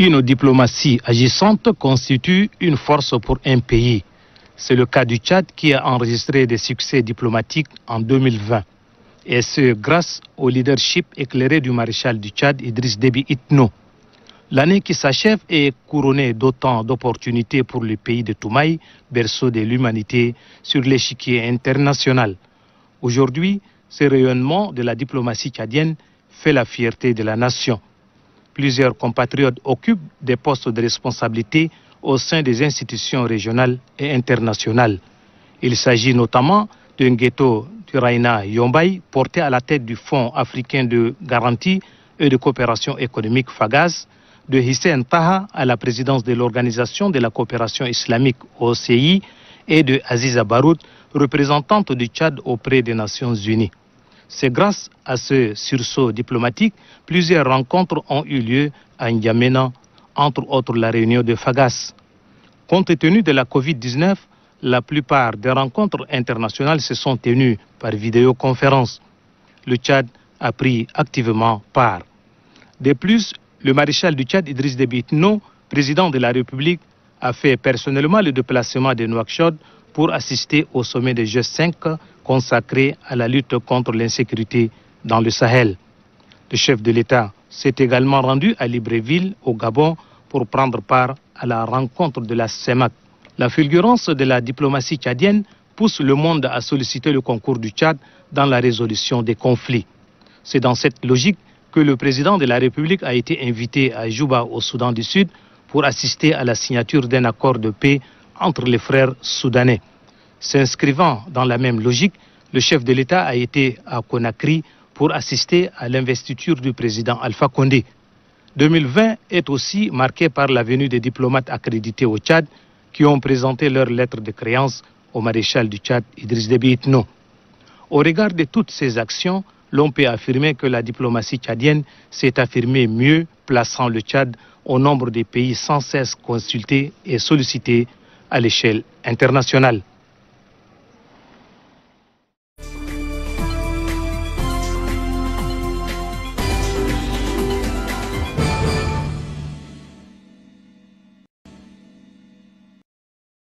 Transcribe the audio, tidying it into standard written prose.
Une diplomatie agissante constitue une force pour un pays. C'est le cas du Tchad qui a enregistré des succès diplomatiques en 2020. Et ce grâce au leadership éclairé du maréchal du Tchad, Idriss Déby Itno. L'année qui s'achève est couronnée d'autant d'opportunités pour le pays de Toumaï, berceau de l'humanité sur l'échiquier international. Aujourd'hui, ce rayonnement de la diplomatie tchadienne fait la fierté de la nation. Plusieurs compatriotes occupent des postes de responsabilité au sein des institutions régionales et internationales. Il s'agit notamment de Ngueto Turaina Yombay, porté à la tête du Fonds africain de garantie et de coopération économique FAGAS, de Hissène Taha à la présidence de l'Organisation de la coopération islamique OCI et de Aziza Baroud, représentante du Tchad auprès des Nations Unies. C'est grâce à ce sursaut diplomatique, plusieurs rencontres ont eu lieu à N'Djamena, entre autres la réunion de FAGAS. Compte tenu de la Covid-19, la plupart des rencontres internationales se sont tenues par vidéoconférence. Le Tchad a pris activement part. De plus, le maréchal du Tchad, Idriss Déby Itno, président de la République, a fait personnellement le déplacement de Nouakchott pour assister au sommet des G5 consacré à la lutte contre l'insécurité dans le Sahel. Le chef de l'État s'est également rendu à Libreville, au Gabon, pour prendre part à la rencontre de la CEMAC. La fulgurance de la diplomatie tchadienne pousse le monde à solliciter le concours du Tchad dans la résolution des conflits. C'est dans cette logique que le président de la République a été invité à Juba, au Soudan du Sud, pour assister à la signature d'un accord de paix entre les frères soudanais. S'inscrivant dans la même logique, le chef de l'État a été à Conakry pour assister à l'investiture du président Alpha Condé. 2020 est aussi marqué par la venue des diplomates accrédités au Tchad qui ont présenté leur lettre de créance au maréchal du Tchad, Idriss Déby Itno. Au regard de toutes ces actions, l'on peut affirmer que la diplomatie tchadienne s'est affirmée mieux, plaçant le Tchad au nombre des pays sans cesse consultés et sollicités à l'échelle internationale.